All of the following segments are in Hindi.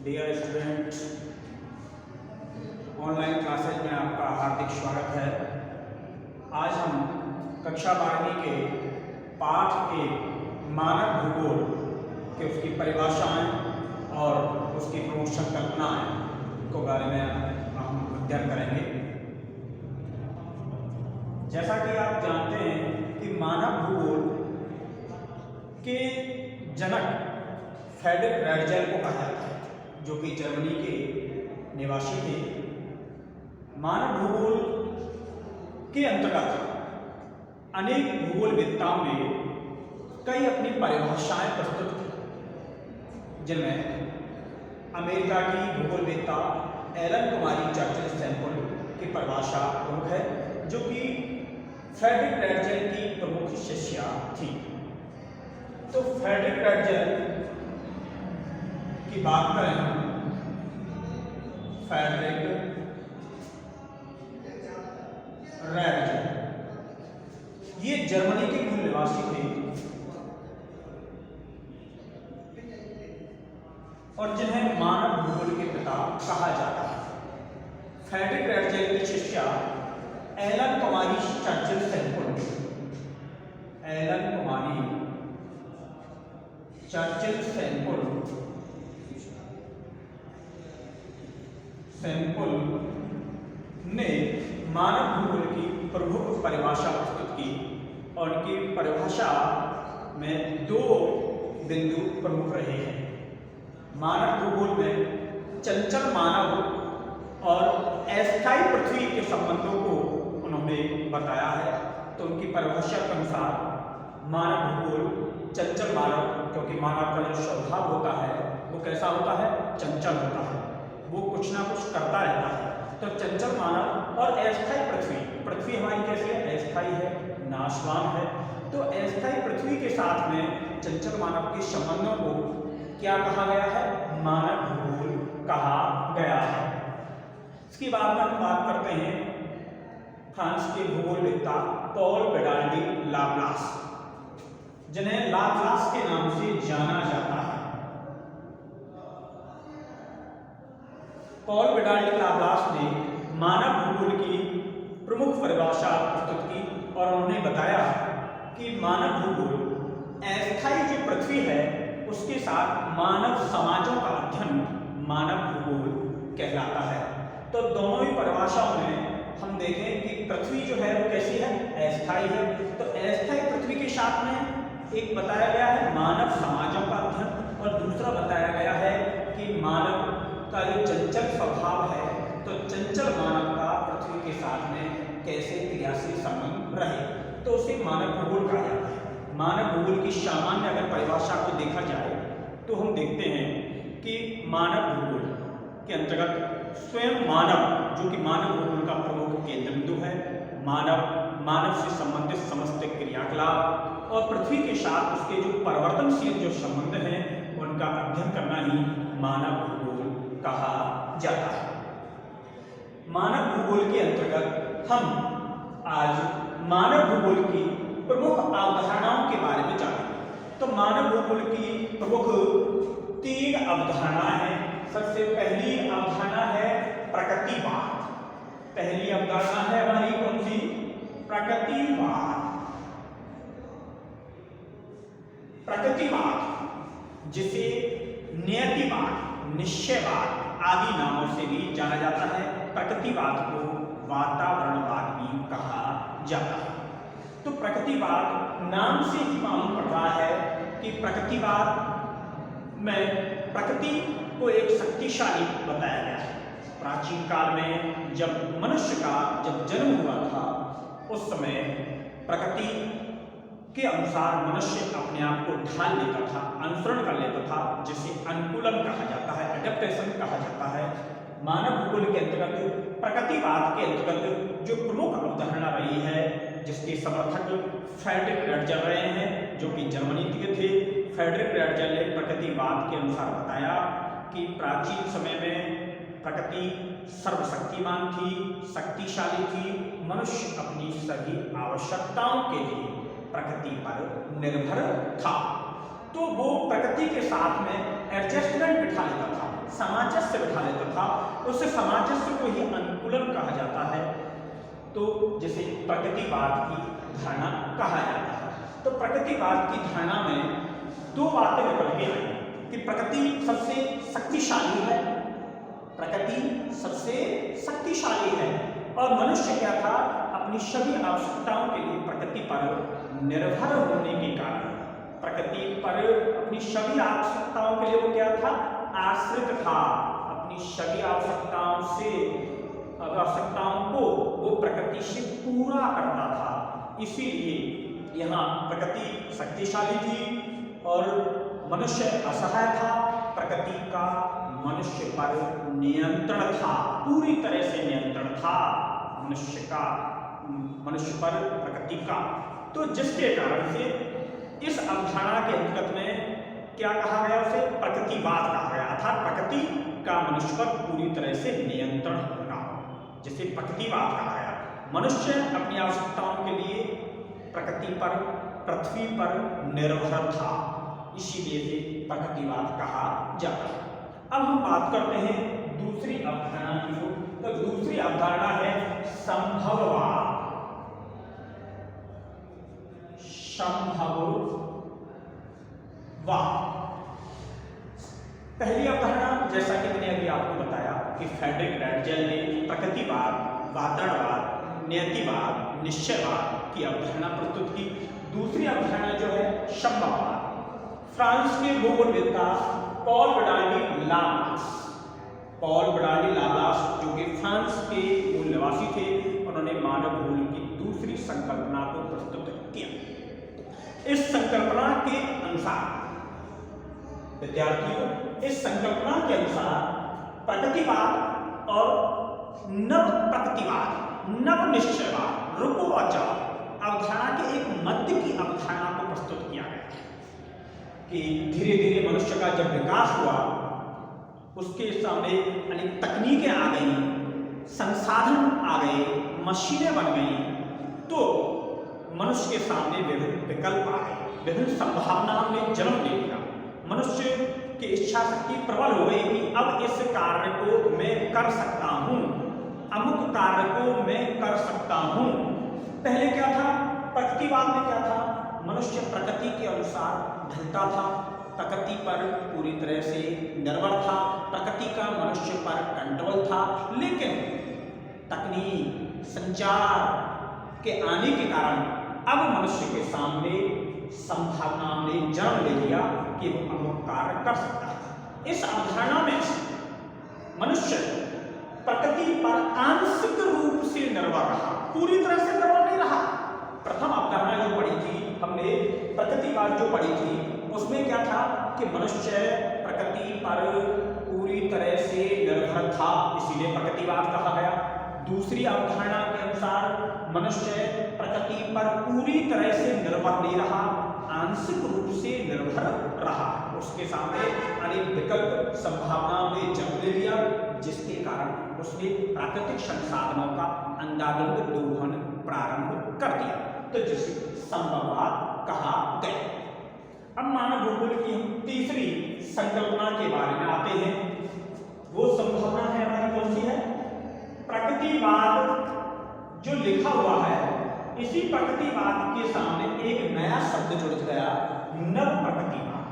डियर स्टूडेंट, ऑनलाइन क्लासेज में आपका हार्दिक स्वागत है। आज हम कक्षा 12वीं के पाठ एक मानव भूगोल के उसकी परिभाषाएं और उसकी प्रमुख संकल्पनाएं के बारे में हम अध्ययन करेंगे। जैसा कि आप जानते हैं कि मानव भूगोल के जनक फ्रेडरिक रैटजेल को कहा जाता है, जो कि जर्मनी के निवासी थे। मानव भूगोल के अंतर्गत अनेक भूगोलवेत्ताओं ने कई अपनी परिभाषाएं प्रस्तुत की, जिनमें अमेरिका की भूगोलवेत्ता एलन कुमारी चर्चिल सैंपल की परिभाषा प्रमुख है, जो कि फ्रेडरिक रैटजेल की प्रमुख शिष्या थी। तो फ्रेडरिक रैटजेल की बात करें हम, फ्रेडरिक रैटजेल ये जर्मनी के मूल निवासी थे और जिन्हें मानव भूगोल के पिता कहा जाता है। फ्रेडरिक रैटजेल की शिष्या एलन कुमारी चर्चिल सैंपल, एलन कुमारी चर्चिल सैंपल ने मानव भूगोल की प्रमुख परिभाषा प्रस्तुत की और उनकी परिभाषा में दो बिंदु प्रमुख रहे हैं। मानव भूगोल में चंचल मानव और अस्थायी पृथ्वी के संबंधों को उन्होंने बताया है। तो उनकी परिभाषा के अनुसार मानव भूगोल चंचल मानव, क्योंकि मानव का जो स्वभाव होता है वो कैसा होता है, चंचल होता है, वो कुछ ना कुछ करता रहता है। तो चंचल मानव और अस्थायी पृथ्वी, पृथ्वी हमारी कैसी है, अस्थायी है, नाशवान है। तो अस्थायी पृथ्वी के साथ में चंचल मानव के संबंधों को क्या कहा गया है, मानव भूगोल कहा गया है। इसके बाद में हम बात करते हैं फ्रांस के भूगोलवेत्ता पॉल बेडाल्डी लाप्लास, जिन्हें लाप्लास के नाम से जाना जाता है। पॉल बेडाल्डी लाप्लास ने मानव भूगोल की प्रमुख परिभाषा प्रस्तुत की और उन्होंने बताया कि मानव भूगोल अस्थायी जो पृथ्वी है उसके साथ मानव समाजों का अध्ययन मानव भूगोल कहलाता है। तो दोनों ही परिभाषाओं में हम देखें कि पृथ्वी जो है वो कैसी है, अस्थायी है। तो अस्थायी पृथ्वी के साथ में एक बताया गया है मानव समाजों का अध्ययन और दूसरा बताया गया है कि मानव का जो चंचल स्वभाव है, तो चंचल मानव का पृथ्वी के साथ में कैसे क्रियाशील संबंध रहे, तो उसे मानव भूगोल कहा जाता है। मानव भूगोल की सामान्य अगर परिभाषा को देखा जाए तो हम देखते हैं कि मानव भूगोल के अंतर्गत स्वयं मानव, जो कि मानव भूगोल का प्रमुख केंद्र बिंदु है, मानव से संबंधित समस्त क्रियाकलाप और पृथ्वी के साथ उसके जो परिवर्तनशील जो संबंध हैं उनका अध्ययन करना ही मानव भूगोल कहा जाता है। मानव भूगोल के अंतर्गत हम आज मानव भूगोल की प्रमुख अवधारणाओं के बारे में जानेंगे। तो मानव भूगोल की प्रमुख 3 अवधारणाएं हैं। सबसे पहली अवधारणा है प्रकृतिवाद। पहली अवधारणा है हमारी कौन सी, प्रकृतिवाद। प्रकृतिवाद जिसे नियतिवाद, निश्चयवाद आदि नामों से भी जाना जाता है। प्रकृतिवाद को वातावरणवाद भी कहा जाता है। तो प्रकृतिवाद नाम से ही मालूम पड़ रहा है कि प्रकृतिवाद में प्रकृति को एक शक्तिशाली बताया गया है। प्राचीन काल में जब मनुष्य का जन्म हुआ था उस समय प्रकृति के अनुसार मनुष्य अपने आप को ढाल लेता था, अनुसरण कर लेता था, जिसे अनुकूलन कहा जाता है, एडेप्टेशन कहा जाता है। मानव भूगोल के अंतर्गत प्रकृतिवाद के अंतर्गत जो प्रमुख अवधारणा रही है, जिसके समर्थक फ्रेडरिक रैटजेल रहे हैं, जो कि जर्मनी के थे। फ्रेडरिक रैटजेल ने प्रकृतिवाद के अनुसार बताया कि प्राचीन समय में प्रकृति सर्वशक्तिमान थी, शक्तिशाली थी। मनुष्य अपनी सभी आवश्यकताओं के लिए प्रकृति पर निर्भर था। तो वो प्रकृति के साथ में एडजस्टमेंट बिठा लेता था, सामंजस्य बिठा लेता था, उस सामंजस्य को ही अनुकूलन कहा जाता है, तो जिसे प्रकृतिवाद की धारणा कहा जाता है। तो प्रकृतिवाद की धारणा में दो बातें निकल के आई कि प्रकृति सबसे शक्तिशाली है, प्रकृति सबसे शक्तिशाली है, और मनुष्य क्या था, अपनी सभी आवश्यकताओं के लिए प्रकृति पर निर्भर होने के कारण, प्रकृति पर अपनी सभी आवश्यकताओं के लिए वो क्या था, आश्रित था। अपनी सभी आवश्यकताओं को वो प्रकृति से पूरा करता था। इसीलिए यहाँ प्रकृति शक्तिशाली थी और मनुष्य असहाय था। प्रकृति का मनुष्य पर नियंत्रण था, पूरी तरह से नियंत्रण था मनुष्य पर प्रकृति का। तो जिसके कारण से इस अवधारणा के अंतर्गत में क्या कहा गया, उसे प्रकृतिवाद कहा गया, अर्थात प्रकृति का मनुष्य पर पूरी तरह से नियंत्रण होना, जिसे प्रकृतिवाद कहा गया। मनुष्य अपनी आवश्यकताओं के लिए प्रकृति पर, पृथ्वी पर निर्भर था, इसीलिए से प्रकृतिवाद कहा जाता है। अब हम बात करते हैं दूसरी अवधारणा की। तो दूसरी अवधारणा है संभववाद। पहली अवधारणा, जैसा कि मैंने अभी आपको बताया कि फ्रेडरिक रैटजेल ने प्रकृतिवाद, वातावरणवाद, नियतिवाद, निश्चयवाद की अवधारणा प्रस्तुत की। दूसरी अवधारणा जो है संभववाद, फ्रांस के भूगोलवेत्ता पॉल बर्नार्डी लाप्लास, जो कि फ्रांस के मूल निवासी थे, उन्होंने मानव भूगोल की दूसरी संकल्पना को प्रस्तुत किया। इस संकल्पना के अनुसार विद्यार्थियों, इस संकल्पना के अनुसार प्रकृतिवाद और नव प्रकृतिवाद, नव निश्चयवाद, रुको और जाओ अवधारणा के एक मध्य की अवधारणा को प्रस्तुत किया गया कि धीरे धीरे मनुष्य का जब विकास हुआ, उसके सामने अनेक तकनीकें आ गई, संसाधन आ गए, मशीनें बन गई, तो मनुष्य के सामने विभिन्न विकल्प आ गए, विभिन्न संभावनाओं ने जन्म ले लिया। मनुष्य की इच्छा शक्ति प्रबल हो गई कि अब इस कार्य को मैं कर सकता हूँ, अमुक कार्य को मैं कर सकता हूँ। पहले क्या था, प्रकृतिवाद में क्या था, मनुष्य प्रकृति के अनुसार ढलता था, प्रकृति पर पूरी तरह से निर्भर था, प्रकृति का मनुष्य पर कंट्रोल था। लेकिन तकनीक, संचार के आने के कारण अब मनुष्य के सामने संभावनाओं ने जन्म ले लिया कि वो अमुक कार्य कर सकता है। इस अवधारणा में मनुष्य प्रकृति पर आंशिक रूप से निर्भर रहा, पूरी तरह से निर्भर नहीं रहा। प्रथम अवधारणा जो पढ़ी थी हमने, प्रकृतिवाद जो पढ़ी थी, उसमें क्या था कि मनुष्य प्रकृति पर पूरी तरह से निर्भर था, इसीलिए प्रकृतिवाद कहा गया। दूसरी अवधारणा के अनुसार मनुष्य प्रकृति पर पूरी तरह से निर्भर नहीं रहा, आंशिक रूप से निर्भर रहा। उसके सामने अनेक विकल्प, संभावनाओं ने जन्म ले लिया, जिसके कारण उसने प्राकृतिक संसाधनों का अंधाधुंध दोहन प्रारंभ कर दिया, तो जिसे संभववाद कहा गया। अब मानव भूगोल की हम तीसरी संकल्पना के बारे में आते हैं। वो संभावना है हमारी कौन सी है, प्रकृतिवाद जो लिखा हुआ है, इसी प्रकृतिवाद के सामने एक नया शब्द जुड़ गया, नव प्रकृतिवाद।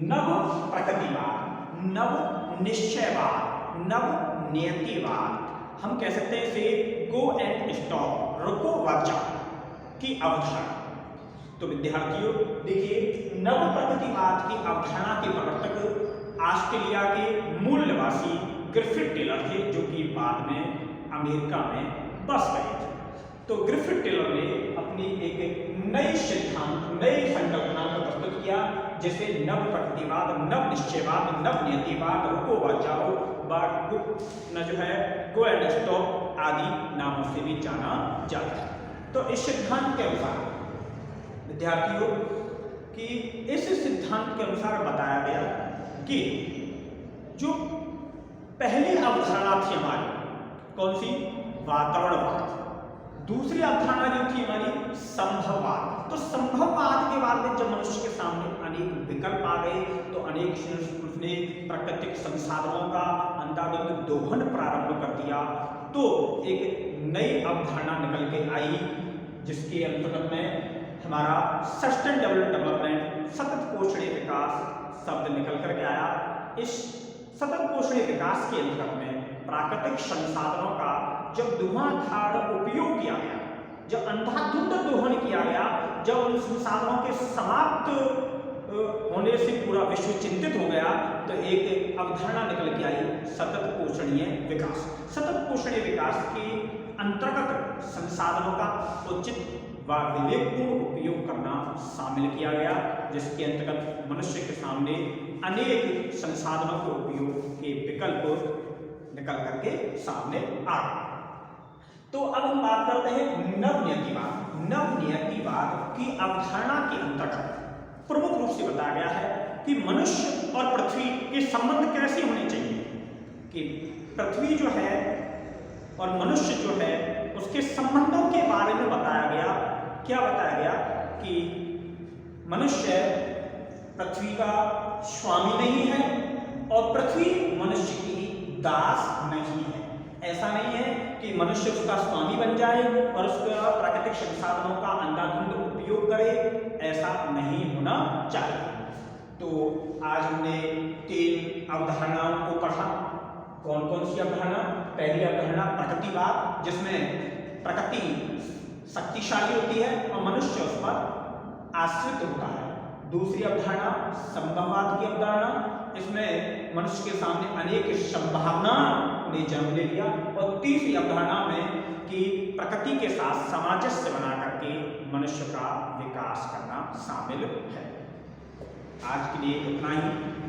नव प्रकृतिवाद, नव निश्चयवाद, नव नियतिवाद, हम कह सकते हैं इसे गो एंड स्टॉप, रुको व जाओ की अवधारणा। तो विद्यार्थियों देखिए, नव प्रकृतिवाद की अवधारणा के प्रवर्तक ऑस्ट्रेलिया के मूल निवासी ग्रिफिथ टेलर थे, जो कि बाद में अमेरिका में बस गए थे। तो ग्रिफिथ टेलर ने अपनी एक नई सिद्धांत, नई संकल्पना को प्रस्तुत किया, जिसे नव प्रकृतिवाद, नव निश्चयवाद, नव नियतिवाद, रुको व जाओ, जो है गो एंड स्टॉप आदि नामों से भी जाना जाता है। तो इस सिद्धांत के अनुसार विद्यार्थियों कि इस सिद्धांत के अनुसार बताया गया कि जो पहली अवधारणा थी हमारी, कौन सी, वातावरणवाद, दूसरी अवधारणा जो थी हमारी संभववाद, तो संभववाद के बाद में जब मनुष्य के सामने अनेक विकल्प आ गए तो अनेक उसने प्राकृतिक संसाधनों का अंधाधुंध दोहन प्रारंभ कर दिया। तो एक नई अवधारणा निकल के आई जिसके अंतर्गत में हमारा सस्टेनेबल डेवलपमेंट, सतत पोषणीय विकास शब्द निकल करके आया। इस सतत पोषणीय विकास के अंतर्गत में प्राकृतिक संसाधनों का जब धुआंधार उपयोग किया गया, जब अंधाधुंध दोहन किया गया, जब उन संसाधनों के समाप्त होने से पूरा विश्व चिंतित हो गया, तो एक अवधारणा निकल के आई सतत पोषणीय विकास। सतत पोषणीय विकास के अंतर्गत संसाधनों का उचित व विवेकपूर्ण उपयोग करना शामिल किया गया, जिसके अंतर्गत मनुष्य के सामने अनेक संसाधनों के उपयोग के विकल्प निकल करके सामने आ गए। तो अब हम बात करते हैं नवनियतिवाद। नवनियतिवाद की अवधारणा के अंतर्गत प्रमुख रूप से बताया गया है कि मनुष्य और पृथ्वी के संबंध कैसे होने चाहिए, कि पृथ्वी जो है और मनुष्य जो है उसके संबंधों के बारे में बताया गया। क्या बताया गया कि मनुष्य पृथ्वी का स्वामी नहीं है और पृथ्वी मनुष्य की दास नहीं है। ऐसा नहीं है कि मनुष्य उसका स्वामी बन जाए और उसका प्राकृतिक संसाधनों का अंधाधुंध उपयोग करे, ऐसा नहीं होना चाहिए। तो आज हमने 3 अवधारणाओं को पढ़ा। कौन कौन सी अवधारणा? पहली अवधारणा प्रकृतिवाद, जिसमें प्रकृति शक्तिशाली होती है और मनुष्य उस पर आश्रित होता है। दूसरी अवधारणा संभववाद की अवधारणा, इसमें मनुष्य के सामने अनेक संभावना ने जन्म ले लिया। और तीसरी अवधारणा में कि प्रकृति के साथ सामंजस्य बना करके मनुष्य का विकास करना शामिल है। आज के लिए इतना ही।